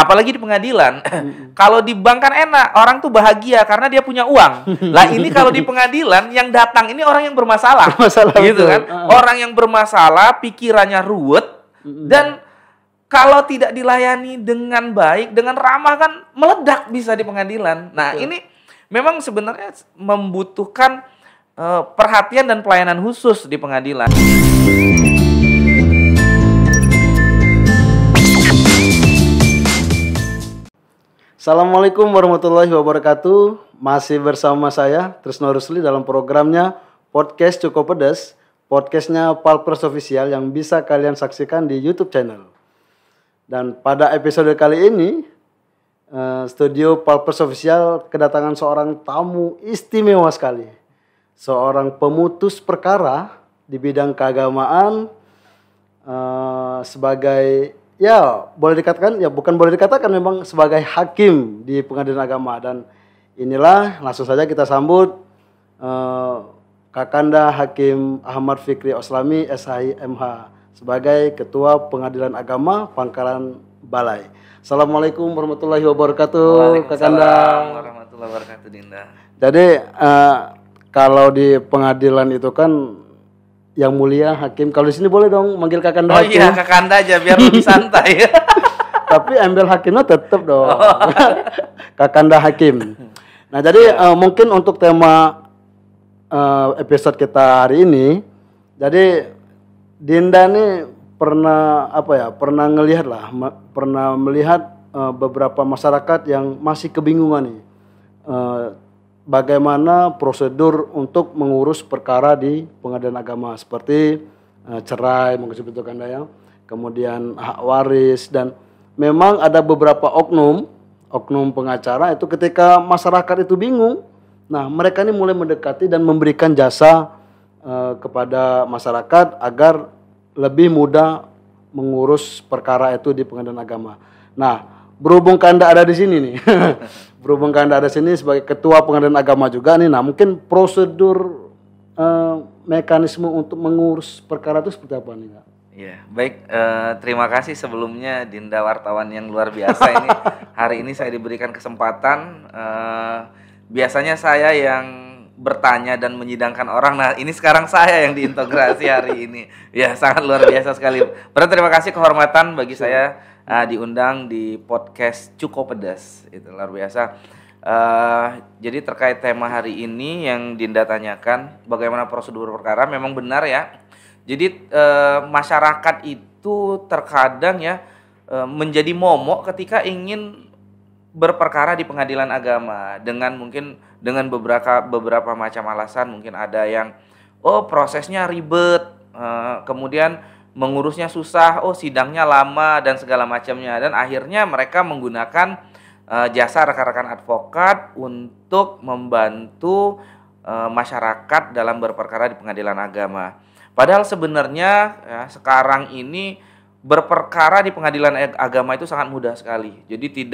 apalagi di pengadilan. Kalau di bank kan enak, orang tuh bahagia karena dia punya uang. Lah ini kalau di pengadilan yang datang ini orang yang bermasalah. Gitu kan. Orang yang bermasalah, pikirannya ruwet dan kalau tidak dilayani dengan baik, dengan ramah kan meledak bisa di pengadilan. Nah, ini memang sebenarnya membutuhkan perhatian dan pelayanan khusus di pengadilan. Assalamualaikum warahmatullahi wabarakatuh. Masih bersama saya Trisno Rusli dalam programnya Podcast Cukup Pedas. Podcastnya Palpers Official yang bisa kalian saksikan di YouTube channel. Dan pada episode kali ini studio Palpers Official kedatangan seorang tamu istimewa sekali. Seorang pemutus perkara di bidang keagamaan sebagai boleh dikatakan, bukan boleh dikatakan, memang sebagai hakim di pengadilan agama. Dan inilah langsung saja kita sambut Kakanda Hakim Ahmad Fikri Oslami SHI-MH sebagai Ketua Pengadilan Agama Pangkalan Balai. Assalamualaikum warahmatullahi wabarakatuh, Kakanda. Waalaikumsalam warahmatullahi wabarakatuh, Dinda. Jadi kalau di pengadilan itu kan yang mulia hakim, kalau di sini boleh dong manggil Kakanda hakim. Oh iya, Kakanda aja biar lebih santai. Tapi ambil hakimnya tetap dong. Kakanda hakim. Nah, jadi mungkin untuk tema episode kita hari ini, jadi Dinda nih pernah melihat beberapa masyarakat yang masih kebingungan nih. Bagaimana prosedur untuk mengurus perkara di pengadilan agama seperti cerai, mungkin seperti itu kan ya, kemudian hak waris, dan memang ada beberapa oknum pengacara itu ketika masyarakat itu bingung, nah mereka ini mulai mendekati dan memberikan jasa kepada masyarakat agar lebih mudah mengurus perkara itu di pengadilan agama. Nah, berhubung Kanda ada di sini nih, sebagai Ketua Pengadilan Agama juga nih, nah mungkin prosedur mekanisme untuk mengurus perkara itu seperti apa nih, Kak? Iya, baik. Terima kasih sebelumnya Dinda, wartawan yang luar biasa ini. Hari ini saya diberikan kesempatan. Biasanya saya yang bertanya dan menyidangkan orang. Nah, ini sekarang saya yang diintegrasi hari ini. Ya, sangat luar biasa sekali. Terima kasih, kehormatan bagi saya diundang di podcast Cukup Pedas. Itu luar biasa. Jadi terkait tema hari ini yang Dinda tanyakan, bagaimana prosedur perkara, memang benar ya. Jadi masyarakat itu terkadang menjadi momok ketika ingin berperkara di pengadilan agama dengan beberapa macam alasan. Mungkin ada yang prosesnya ribet, kemudian mengurusnya susah, sidangnya lama dan segala macamnya, dan akhirnya mereka menggunakan jasa rekan-rekan advokat untuk membantu masyarakat dalam berperkara di pengadilan agama. Padahal sebenarnya sekarang ini berperkara di pengadilan agama itu sangat mudah sekali. Jadi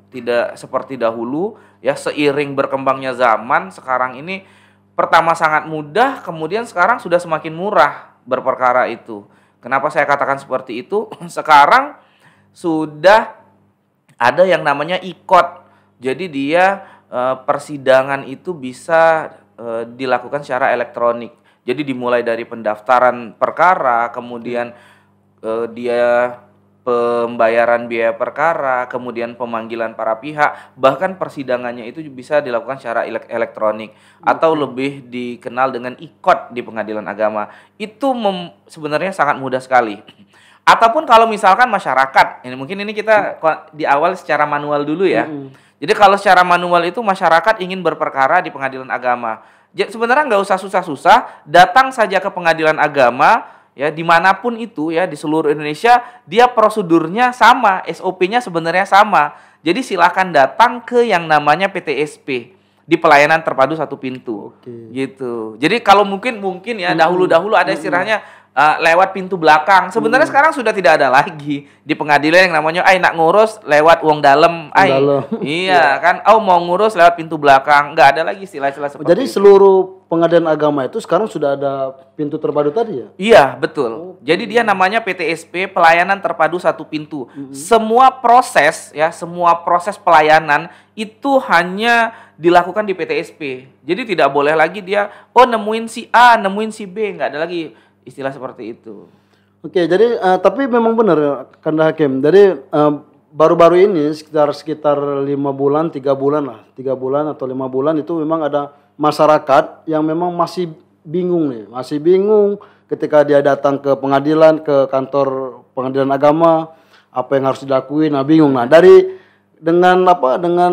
tidak seperti dahulu ya, seiring berkembangnya zaman sekarang ini, pertama sangat mudah, kemudian sekarang sudah semakin murah berperkara itu. Kenapa saya katakan seperti itu? Sekarang sudah ada yang namanya IKOT. Jadi dia persidangan itu bisa dilakukan secara elektronik. Jadi dimulai dari pendaftaran perkara, kemudian dia pembayaran biaya perkara, kemudian pemanggilan para pihak, bahkan persidangannya itu bisa dilakukan secara elektronik atau lebih dikenal dengan IKOT di pengadilan agama. Itu sebenarnya sangat mudah sekali. Ataupun kalau misalkan masyarakat, ini kita di awal secara manual dulu ya. Jadi kalau secara manual itu masyarakat ingin berperkara di pengadilan agama, sebenarnya nggak usah susah-susah, datang saja ke pengadilan agama. Ya, dimanapun itu ya, di seluruh Indonesia, dia prosedurnya sama, SOP-nya sebenarnya sama. Jadi silakan datang ke yang namanya PTSP, di pelayanan terpadu satu pintu. Gitu. Jadi kalau mungkin ya dahulu ada istilahnya lewat pintu belakang. Sebenarnya sekarang sudah tidak ada lagi di pengadilan yang namanya nak ngurus lewat uang dalam. Iya kan, mau ngurus lewat pintu belakang. Nggak ada lagi istilah-istilah seperti Jadi itu. seluruh pengadilan agama itu sekarang sudah ada pintu terpadu tadi ya? Iya, betul. Jadi dia namanya PTSP, pelayanan terpadu satu pintu. Semua proses pelayanan itu hanya dilakukan di PTSP. Jadi tidak boleh lagi dia nemuin si A, nemuin si B, nggak ada lagi istilah seperti itu. Oke, jadi tapi memang benar Kanda Hakim. Jadi baru-baru ini sekitar 5 bulan, 3 bulan lah, 3 bulan atau 5 bulan itu memang ada masyarakat yang memang masih bingung nih, masih bingung ketika dia datang ke pengadilan, ke kantor pengadilan agama, apa yang harus dilakuin, bingung. Nah, dengan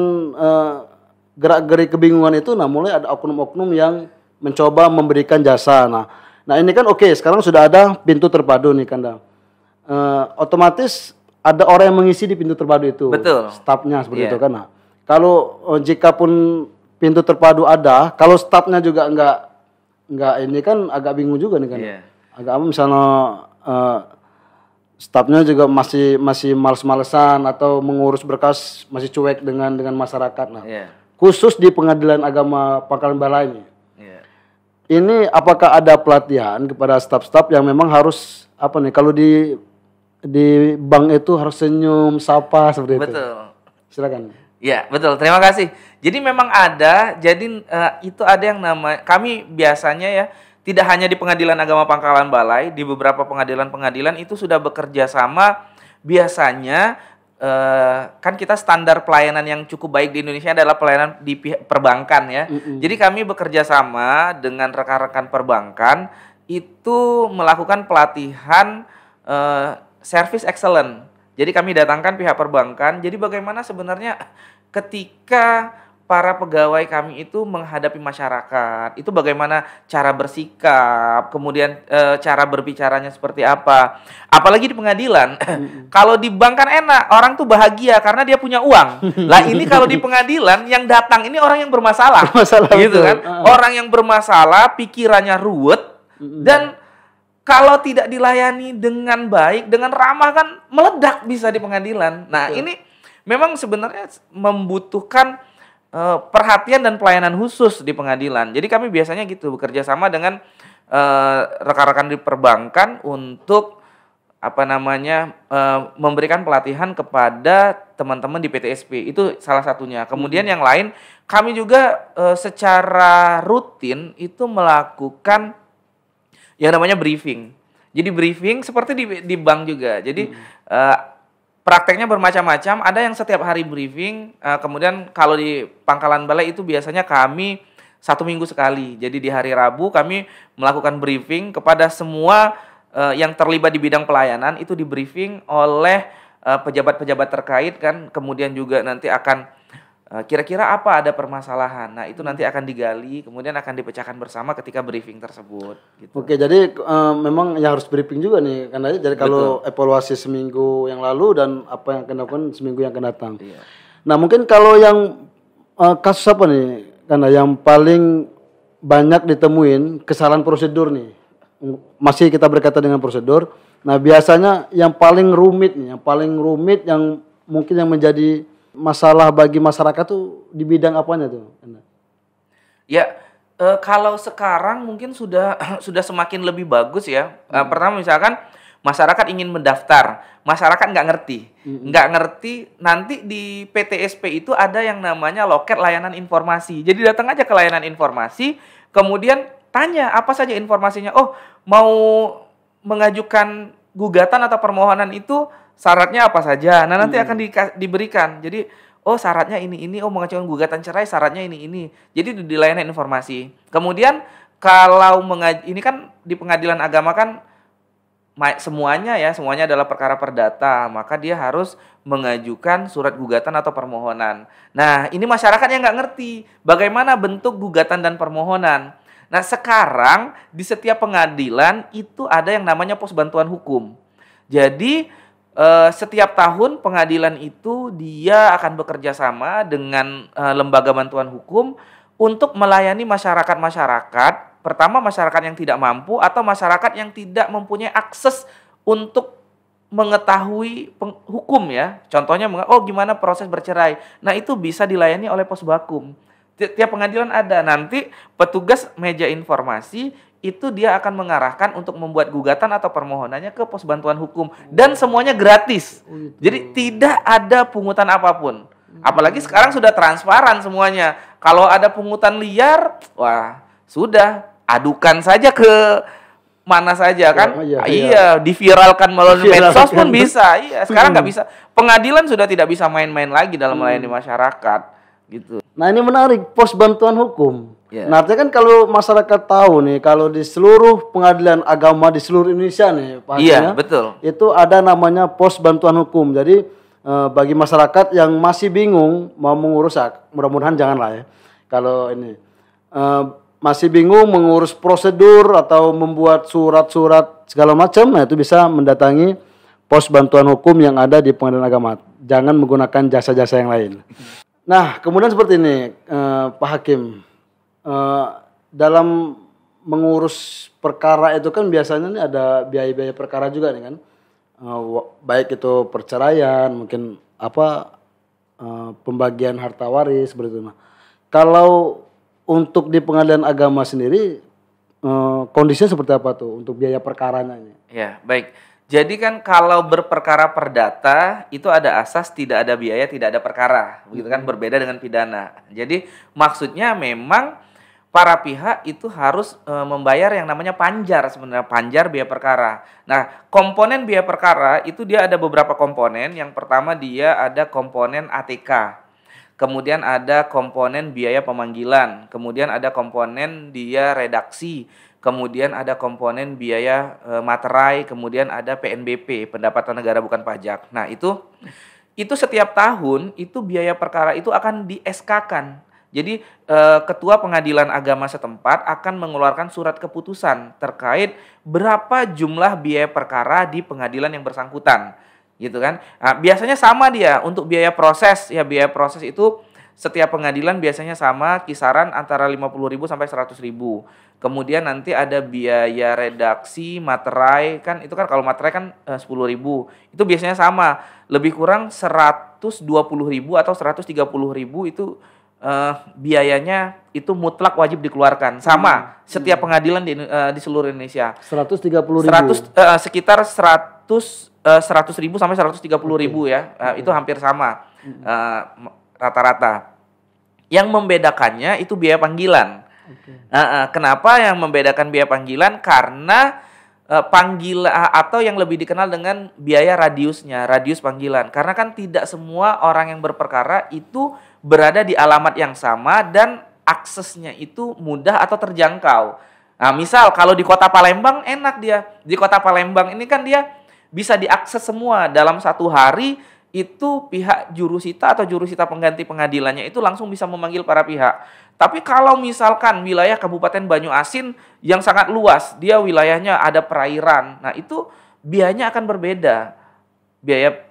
gerak-gerik kebingungan itu, mulai ada oknum-oknum yang mencoba memberikan jasa. Nah ini kan sekarang sudah ada pintu terpadu nih Kanda. Otomatis ada orang yang mengisi di pintu terpadu itu. Betul. Stafnya seperti itu kan. Nah, kalau jika pun pintu terpadu ada, kalau stafnya juga enggak ini kan agak bingung juga nih kan. Agak misalnya stafnya juga masih males-malesan atau mengurus berkas masih cuek dengan masyarakat. Nah, khusus di Pengadilan Agama Pangkalan Bala ini. Ini apakah ada pelatihan kepada staf-staf yang memang harus kalau di bank itu harus senyum, sapa seperti itu. Betul. Silakan. Ya, betul. Terima kasih. Jadi memang ada, itu ada yang kami biasanya ya, tidak hanya di Pengadilan Agama Pangkalan Balai, di beberapa pengadilan-pengadilan itu sudah bekerja sama. Biasanya kan kita standar pelayanan yang cukup baik di Indonesia adalah pelayanan di perbankan ya. Jadi kami bekerja sama dengan rekan-rekan perbankan itu melakukan pelatihan service excellent. Jadi kami datangkan pihak perbankan. Jadi bagaimana sebenarnya ketika para pegawai kami itu menghadapi masyarakat, itu bagaimana cara bersikap, kemudian cara berbicaranya seperti apa. Apalagi di pengadilan, kalau di bank kan enak, orang tuh bahagia karena dia punya uang. Lah ini kalau di pengadilan yang datang ini orang yang bermasalah, gitu kan? Orang yang bermasalah, pikirannya ruwet, dan kalau tidak dilayani dengan baik, dengan ramah kan meledak bisa di pengadilan. Nah ini memang sebenarnya membutuhkan perhatian dan pelayanan khusus di pengadilan. Jadi kami biasanya gitu bekerja sama dengan rekan-rekan di perbankan untuk memberikan pelatihan kepada teman-teman di PTSP. Itu salah satunya. Kemudian yang lain kami juga secara rutin itu melakukan yang namanya briefing. Jadi briefing seperti di bank juga. Jadi prakteknya bermacam-macam, ada yang setiap hari briefing, kemudian kalau di Pangkalan Balai itu biasanya kami 1 minggu sekali. Jadi di hari Rabu kami melakukan briefing kepada semua yang terlibat di bidang pelayanan, itu di briefing oleh pejabat-pejabat terkait kan, kemudian juga nanti akan kira-kira apa ada permasalahan. Nah itu nanti akan digali, kemudian akan dipecahkan bersama ketika briefing tersebut. Gitu. Oke, jadi memang ya harus briefing juga nih, karena jadi kalau evaluasi seminggu yang lalu dan apa yang akan dilakukan seminggu yang akan datang. Nah mungkin kalau yang kasus apa nih, karena yang paling banyak ditemuin kesalahan prosedur nih, masih kita berkaitan dengan prosedur. Nah biasanya yang paling rumit yang mungkin yang menjadi masalah bagi masyarakat tuh di bidang apanya tuh? Ya, kalau sekarang mungkin sudah semakin lebih bagus ya. Pertama misalkan masyarakat ingin mendaftar, masyarakat nggak ngerti, nanti di PTSP itu ada yang namanya loket layanan informasi. Jadi datang aja ke layanan informasi, kemudian tanya apa saja informasinya. Oh, mau mengajukan gugatan atau permohonan itu syaratnya apa saja. Nah, nanti akan diberikan. Jadi, syaratnya ini. Oh, mengajukan gugatan cerai syaratnya ini. Jadi di layanan informasi. Kemudian kalau ini kan di pengadilan agama kan semuanya adalah perkara perdata, maka dia harus mengajukan surat gugatan atau permohonan. Nah, ini masyarakat yang nggak ngerti bagaimana bentuk gugatan dan permohonan. Nah, sekarang di setiap pengadilan itu ada yang namanya pos bantuan hukum. Jadi setiap tahun pengadilan itu dia akan bekerja sama dengan lembaga bantuan hukum untuk melayani masyarakat-masyarakat pertama masyarakat yang tidak mampu atau masyarakat yang tidak mempunyai akses untuk mengetahui hukum ya. Contohnya, gimana proses bercerai. Nah, itu bisa dilayani oleh Posbakum. Tiap pengadilan ada. Nanti petugas meja informasi itu dia akan mengarahkan untuk membuat gugatan atau permohonannya ke pos bantuan hukum. Dan semuanya gratis. Jadi tidak ada pungutan apapun. Apalagi sekarang sudah transparan semuanya. Kalau ada pungutan liar, wah sudah, adukan saja ke mana saja kan. Iya, diviralkan melalui medsos pun bisa. Iya, sekarang nggak bisa. Pengadilan sudah tidak bisa main-main lagi dalam melayani masyarakat gitu. Nah, ini menarik, pos bantuan hukum. Yeah. Nah, artinya kan kalau masyarakat tahu nih, kalau di seluruh pengadilan agama di seluruh Indonesia nih, Pak Hakim, iya, betul. Itu ada namanya pos bantuan hukum. Jadi bagi masyarakat yang masih bingung mau mengurus, mudah-mudahan janganlah ya. Kalau ini masih bingung mengurus prosedur atau membuat surat-surat segala macam, nah itu bisa mendatangi pos bantuan hukum yang ada di pengadilan agama. Jangan menggunakan jasa-jasa yang lain. Nah, kemudian seperti ini, Pak Hakim, dalam mengurus perkara itu kan biasanya nih ada biaya-biaya perkara juga nih kan, baik itu perceraian, mungkin pembagian harta waris seperti itu. Nah, kalau untuk di pengadilan agama sendiri kondisinya seperti apa tuh untuk biaya perkaranya ini? Ya, baik. Jadi kan kalau berperkara perdata itu ada asas tidak ada biaya, tidak ada perkara. Begitu kan, berbeda dengan pidana. Jadi maksudnya memang para pihak itu harus membayar yang namanya panjar, sebenarnya panjar biaya perkara. Nah, komponen biaya perkara itu dia ada beberapa komponen. Yang pertama dia ada komponen ATK. Kemudian ada komponen biaya pemanggilan, kemudian ada komponen dia redaksi, kemudian ada komponen biaya materai, kemudian ada PNBP, pendapatan negara bukan pajak. Nah, itu setiap tahun itu biaya perkara itu akan di-SK-kan. Jadi ketua pengadilan agama setempat akan mengeluarkan surat keputusan terkait berapa jumlah biaya perkara di pengadilan yang bersangkutan. Gitu kan. Nah, biasanya sama dia untuk biaya proses. Ya, biaya proses itu setiap pengadilan biasanya sama, kisaran antara 50.000 sampai 100.000. Kemudian nanti ada biaya redaksi, materai, kan itu kan kalau materai kan 10.000. Itu biasanya sama, lebih kurang 120.000 atau 130.000 itu biayanya itu mutlak wajib dikeluarkan. Sama setiap pengadilan di seluruh Indonesia. 130.000. Sekitar 100.000 sampai 130.000 ya. Itu hampir sama rata-rata. Yang membedakannya itu biaya panggilan. Kenapa yang membedakan biaya panggilan? Karena panggilan atau yang lebih dikenal dengan biaya radiusnya, radius panggilan. Karena kan tidak semua orang yang berperkara itu berada di alamat yang sama dan aksesnya itu mudah atau terjangkau. Nah, misal kalau di Kota Palembang enak dia. Di Kota Palembang ini kan dia bisa diakses semua dalam satu hari. Itu pihak jurusita atau jurusita pengganti pengadilannya itu langsung bisa memanggil para pihak. Tapi kalau misalkan wilayah Kabupaten Banyuasin yang sangat luas, dia wilayahnya ada perairan, nah itu biayanya akan berbeda, biaya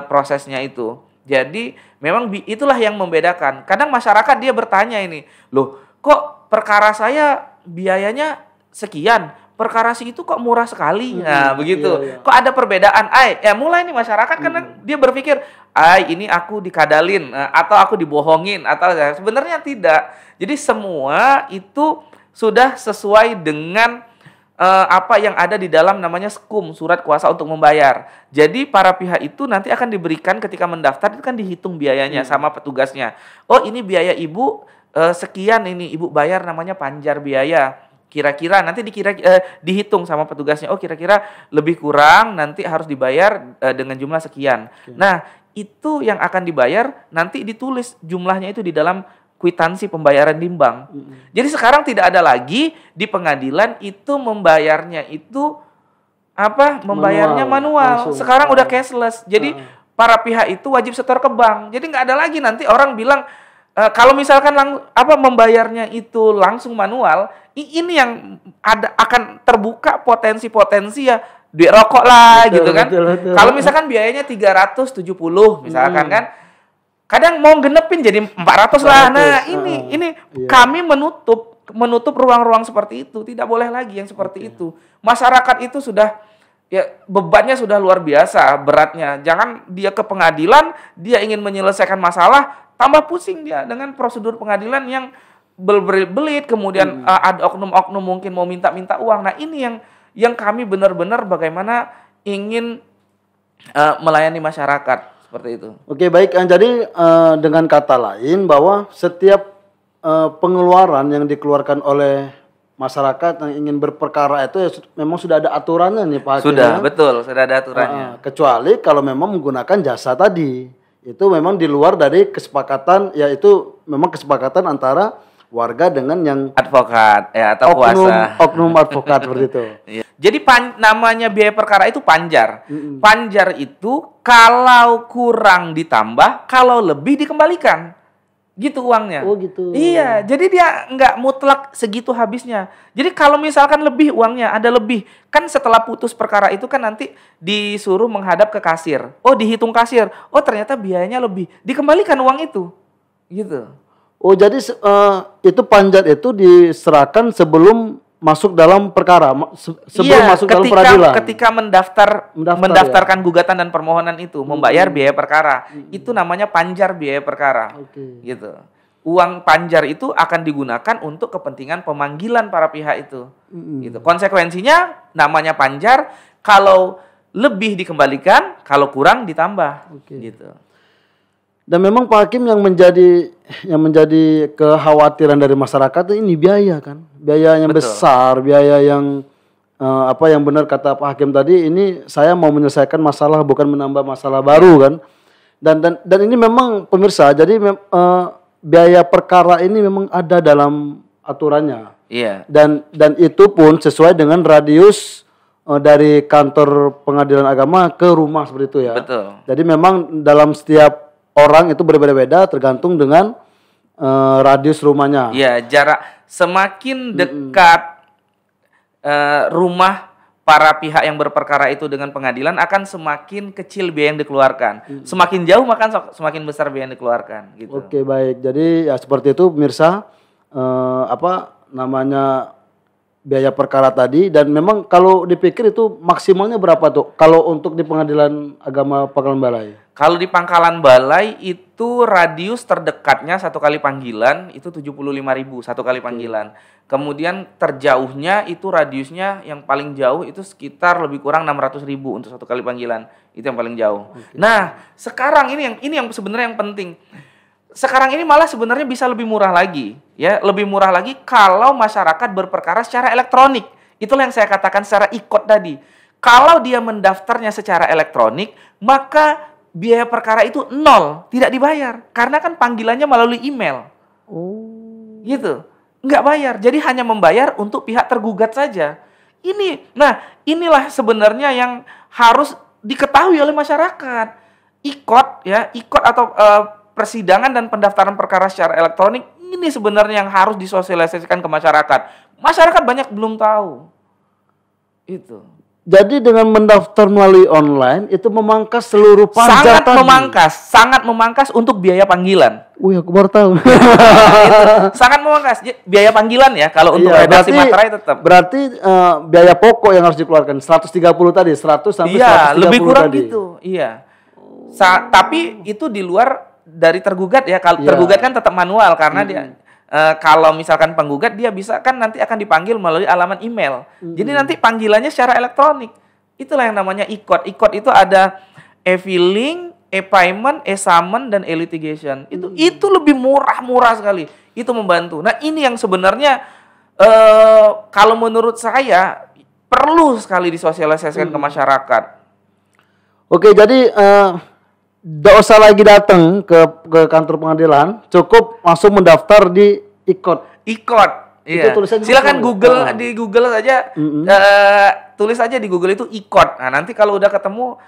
prosesnya itu. Jadi memang itulah yang membedakan. Kadang masyarakat dia bertanya ini, loh kok perkara saya biayanya sekian, perkara si itu kok murah sekali. Nah, begitu. Iya. Kok ada perbedaan? Mulai nih masyarakat karena dia berpikir, ini aku dikadalin atau aku dibohongin atau sebenarnya tidak. Jadi semua itu sudah sesuai dengan apa yang ada di dalam namanya SKUM, surat kuasa untuk membayar. Jadi para pihak itu nanti akan diberikan ketika mendaftar itu kan dihitung biayanya sama petugasnya. Oh, ini biaya Ibu sekian, ini Ibu bayar namanya panjar biaya. Kira-kira nanti dihitung sama petugasnya. Oh, kira-kira lebih kurang nanti harus dibayar dengan jumlah sekian. Nah, itu yang akan dibayar nanti ditulis jumlahnya itu di dalam kwitansi pembayaran timbang. Jadi sekarang tidak ada lagi di pengadilan itu membayarnya itu membayarnya manual. Sekarang udah cashless. Jadi para pihak itu wajib setor ke bank. Jadi nggak ada lagi nanti orang bilang kalau misalkan membayarnya itu langsung manual, ini yang akan terbuka potensi-potensi ya duit rokok lah, betul, gitu kan. Kalau misalkan biayanya 370 misalkan kan, kadang mau genepin jadi 400 lah. Nah, ini kami menutup menutup ruang-ruang seperti itu. Tidak boleh lagi yang seperti itu. Masyarakat itu sudah ya bebannya sudah luar biasa beratnya. Jangan dia ke pengadilan, dia ingin menyelesaikan masalah, tambah pusing dia dengan prosedur pengadilan yang berbelit-belit, kemudian ada oknum-oknum mungkin mau minta-minta uang. Nah, ini yang kami benar-benar bagaimana ingin melayani masyarakat seperti itu. Oke, baik. Jadi dengan kata lain bahwa setiap pengeluaran yang dikeluarkan oleh masyarakat yang ingin berperkara itu ya memang sudah ada aturannya nih Pak Hakim. Sudah, betul, sudah ada aturannya. Kecuali kalau memang menggunakan jasa tadi. Itu memang di luar dari kesepakatan, yaitu memang kesepakatan antara warga dengan yang advokat ya atau kuasa. Oknum advokat seperti itu. Iya. Jadi namanya biaya perkara itu panjar. Panjar itu kalau kurang ditambah, kalau lebih dikembalikan. Gitu uangnya. Oh gitu. Iya, jadi dia nggak mutlak segitu habisnya. Jadi kalau misalkan lebih uangnya, ada lebih. Kan setelah putus perkara itu kan nanti disuruh menghadap ke kasir. Oh, dihitung kasir. Oh, ternyata biayanya lebih. Dikembalikan uang itu. Gitu. Oh, jadi itu panjar itu diserahkan sebelum masuk dalam perkara, sebelum masuk dalam peradilan. Ketika mendaftarkan gugatan dan permohonan itu, membayar biaya perkara, itu namanya panjar biaya perkara. Gitu. Uang panjar itu akan digunakan untuk kepentingan pemanggilan para pihak itu. Gitu. Konsekuensinya namanya panjar, kalau lebih dikembalikan, kalau kurang ditambah. Gitu. Dan memang Pak Hakim yang menjadi kekhawatiran dari masyarakat ini biaya kan, biaya yang besar, biaya yang yang benar kata Pak Hakim tadi, ini saya mau menyelesaikan masalah bukan menambah masalah baru kan, dan ini memang pemirsa, jadi biaya perkara ini memang ada dalam aturannya, dan itu pun sesuai dengan radius dari kantor pengadilan agama ke rumah seperti itu ya. Betul. Jadi memang dalam setiap orang itu berbeda-beda tergantung dengan radius rumahnya. Iya, jarak semakin dekat rumah para pihak yang berperkara itu dengan pengadilan akan semakin kecil biaya yang dikeluarkan. Semakin jauh maka semakin besar biaya yang dikeluarkan. Gitu. Oke, baik. Jadi ya seperti itu pemirsa, biaya perkara tadi, dan memang kalau dipikir itu maksimalnya berapa tuh kalau untuk di pengadilan agama Pangkalan Balai? Kalau di Pangkalan Balai itu radius terdekatnya satu kali panggilan itu 75.000 satu kali panggilan. Kemudian terjauhnya itu radiusnya yang paling jauh itu sekitar lebih kurang 600.000 untuk satu kali panggilan. Itu yang paling jauh. Nah, sekarang ini yang sebenarnya yang penting. Sekarang ini malah sebenarnya bisa lebih murah lagi, ya, lebih murah lagi kalau masyarakat berperkara secara elektronik. Itulah yang saya katakan secara e-court tadi. Kalau dia mendaftarnya secara elektronik, maka biaya perkara itu nol, tidak dibayar, karena kan panggilannya melalui email. Oh, gitu, nggak bayar. Jadi hanya membayar untuk pihak tergugat saja. Inilah sebenarnya yang harus diketahui oleh masyarakat. E-court, ya, e-court atau persidangan dan pendaftaran perkara secara elektronik ini sebenarnya yang harus disosialisasikan ke masyarakat. Masyarakat banyak belum tahu. Itu. Jadi dengan mendaftar melalui online itu memangkas seluruh panjang tadi. Sangat memangkas untuk biaya panggilan. Wih, aku baru tahu. Sangat memangkas biaya panggilan ya kalau untuk redaksi materai tetap. Berarti biaya pokok yang harus dikeluarkan 130 tadi, 100 sampai 130 lebih kurang tadi. gitu. Iya. Tapi itu di luar dari tergugat ya. Kalau tergugat kan tetap manual karena dia kalau misalkan penggugat dia bisa kan nanti akan dipanggil melalui alamat email. Jadi nanti panggilannya secara elektronik. Itulah yang namanya e-court. E-court itu ada e-filing, e-payment, e-summon dan e-litigation. Itu lebih murah sekali. Itu membantu. Nah, ini yang sebenarnya kalau menurut saya perlu sekali disosialisasikan ke masyarakat. Oke, jadi tidak usah lagi datang ke kantor pengadilan, cukup langsung mendaftar di e-court. E-court, iya. Silakan di Google saja, tulis aja di Google itu e-court. Nah, nanti kalau udah ketemu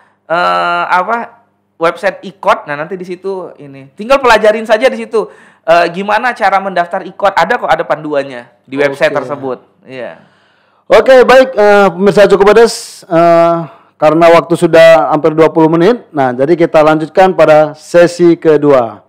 website e-court, nah nanti di situ ini, tinggal pelajarin saja di situ gimana cara mendaftar e-court. Ada panduannya di website tersebut. Iya. Oke, baik, pemirsa Cukup Pedas. Karena waktu sudah hampir 20 menit, nah jadi kita lanjutkan pada sesi kedua.